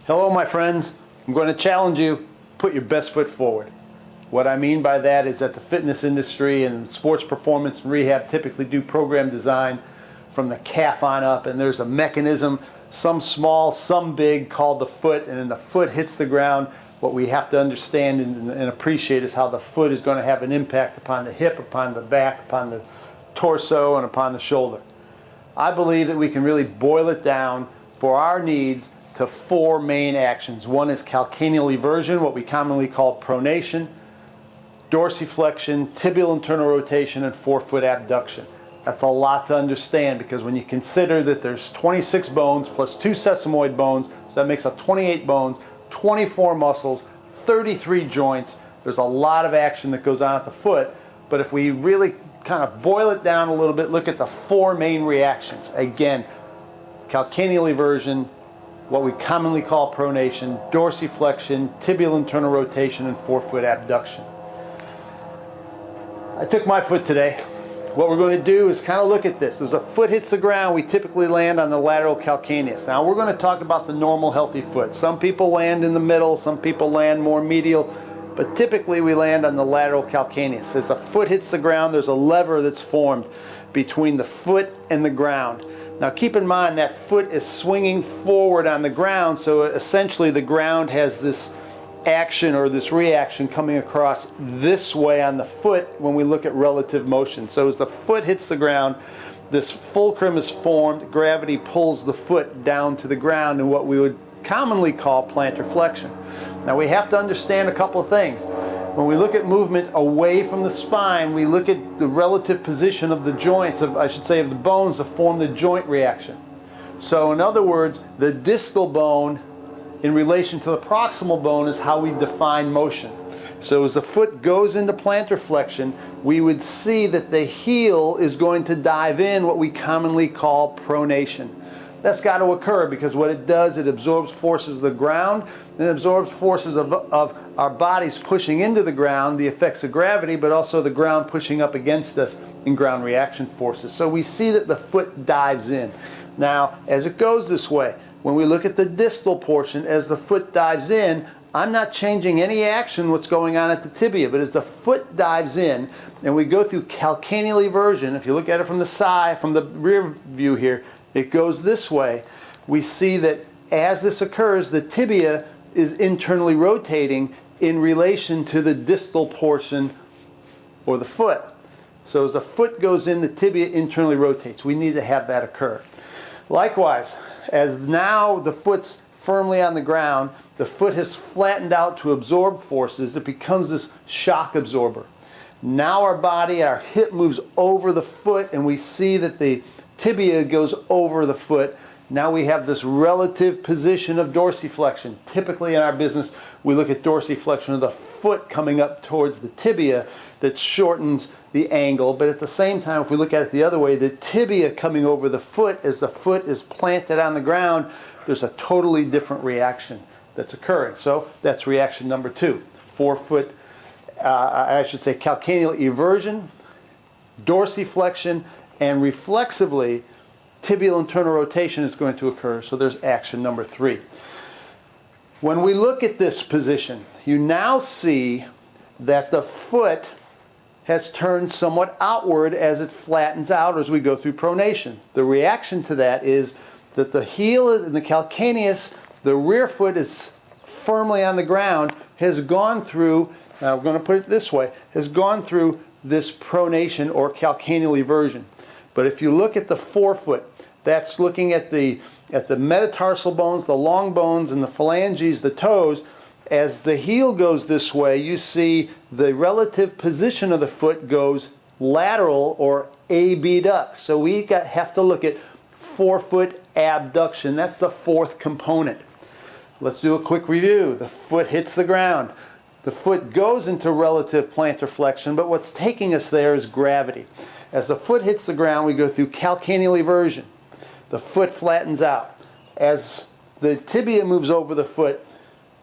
Hello my friends, I'm going to challenge you, put your best foot forward. What I mean by that is that the fitness industry and sports performance and rehab typically do program design from the calf on up, and there's a mechanism, some small, some big, called the foot, and then the foot hits the ground. What we have to understand and appreciate is how the foot is going to have an impact upon the hip, upon the back, upon the torso, and upon the shoulder. I believe that we can really boil it down for our needs to four main actions. One is calcaneal eversion, what we commonly call pronation, dorsiflexion, tibial internal rotation, and forefoot abduction. That's a lot to understand, because when you consider that there's 26 bones plus 2 sesamoid bones, so that makes up 28 bones, 24 muscles, 33 joints, there's a lot of action that goes on at the foot. But if we really kind of boil it down a little bit, look at the four main reactions. Again, calcaneal eversion, what we commonly call pronation, dorsiflexion, tibial internal rotation, and forefoot abduction. I took my foot today. What we're going to do is kind of look at this. As a foot hits the ground, we typically land on the lateral calcaneus. Now we're going to talk about the normal healthy foot. Some people land in the middle, some people land more medial, but typically we land on the lateral calcaneus. As the foot hits the ground, there's a lever that's formed between the foot and the ground. Now keep in mind that foot is swinging forward on the ground, so essentially the ground has this action or this reaction coming across this way on the foot when we look at relative motion. So as the foot hits the ground, this fulcrum is formed, gravity pulls the foot down to the ground in what we would commonly call plantar flexion. Now we have to understand a couple of things. When we look at movement away from the spine, we look at the relative position of the joints, of the bones to form the joint reaction. So in other words, the distal bone in relation to the proximal bone is how we define motion. So as the foot goes into plantar flexion, we would see that the heel is going to dive in what we commonly call pronation. That's got to occur because what it does, it absorbs forces of the ground, and it absorbs forces of our bodies pushing into the ground, the effects of gravity, but also the ground pushing up against us in ground reaction forces. So we see that the foot dives in. Now, as it goes this way, when we look at the distal portion, as the foot dives in, I'm not changing any action what's going on at the tibia, but as the foot dives in and we go through calcaneal eversion, if you look at it from the side, from the rear view here, it goes this way. We see that as this occurs, the tibia is internally rotating in relation to the distal portion or the foot. So as the foot goes in, the tibia internally rotates. We need to have that occur. Likewise, as now the foot's firmly on the ground, the foot has flattened out to absorb forces, it becomes this shock absorber. Now our body, our hip moves over the foot, and we see that the tibia goes over the foot. Now we have this relative position of dorsiflexion. Typically in our business, we look at dorsiflexion of the foot coming up towards the tibia that shortens the angle. But at the same time, if we look at it the other way, the tibia coming over the foot as the foot is planted on the ground, there's a totally different reaction that's occurring. So that's reaction number 2. Forefoot, calcaneal eversion, dorsiflexion, and reflexively, tibial internal rotation is going to occur. So there's action number 3. When we look at this position, you now see that the foot has turned somewhat outward as it flattens out as we go through pronation. The reaction to that is that the heel and the calcaneus, the rear foot is firmly on the ground, has gone through, now we're going to put it this way, has gone through this pronation or calcaneal eversion. But if you look at the forefoot, that's looking at the metatarsal bones, the long bones, and the phalanges, the toes. As the heel goes this way, you see the relative position of the foot goes lateral or abduct. So we have to look at forefoot abduction. That's the 4th component. Let's do a quick review. The foot hits the ground. The foot goes into relative plantar flexion, but what's taking us there is gravity. As the foot hits the ground, we go through calcaneal eversion. The foot flattens out. As the tibia moves over the foot,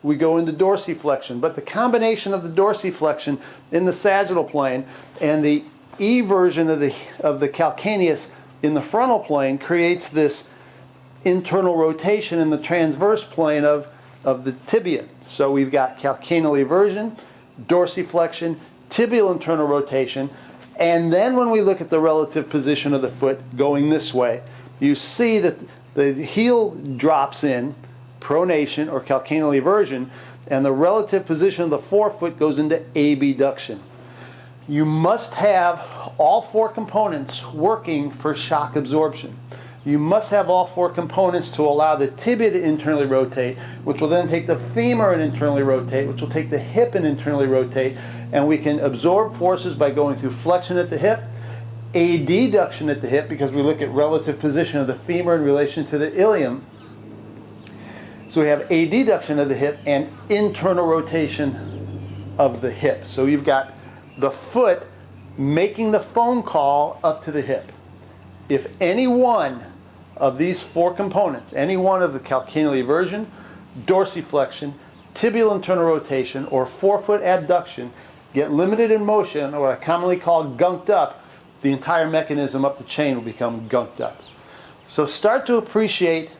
we go into dorsiflexion. But the combination of the dorsiflexion in the sagittal plane and the eversion of the calcaneus in the frontal plane creates this internal rotation in the transverse plane of of the tibia. So we've got calcaneal eversion, dorsiflexion, tibial internal rotation, and then when we look at the relative position of the foot going this way, you see that the heel drops in, pronation or calcaneal eversion, and the relative position of the forefoot goes into abduction. You must have all four components working for shock absorption. You must have all four components to allow the tibia to internally rotate, which will then take the femur and internally rotate, which will take the hip and internally rotate, and we can absorb forces by going through flexion at the hip, adduction at the hip, because we look at relative position of the femur in relation to the ilium. So we have adduction of the hip and internal rotation of the hip. So you've got the foot making the phone call up to the hip. If any one of these four components, any one of the calcaneal eversion, dorsiflexion, tibial internal rotation, or forefoot abduction get limited in motion, or what I commonly call gunked up, the entire mechanism up the chain will become gunked up. So start to appreciate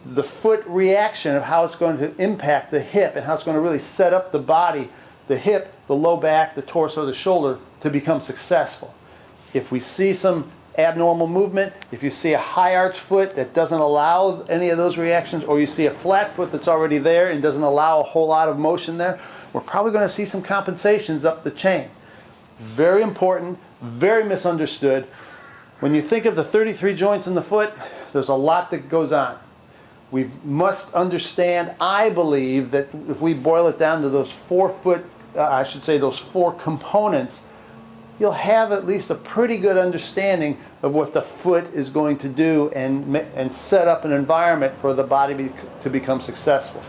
the foot reaction of how it's going to impact the hip and how it's going to really set up the body, the hip, the low back, the torso, the shoulder to become successful. If we see some abnormal movement, if you see a high arch foot that doesn't allow any of those reactions, or you see a flat foot that's already there and doesn't allow a whole lot of motion there, we're probably going to see some compensations up the chain. Very important, very misunderstood. When you think of the 33 joints in the foot, there's a lot that goes on. We must understand, I believe, that if we boil it down to those those four components, you'll have at least a pretty good understanding of what the foot is going to do and set up an environment for the body to become successful.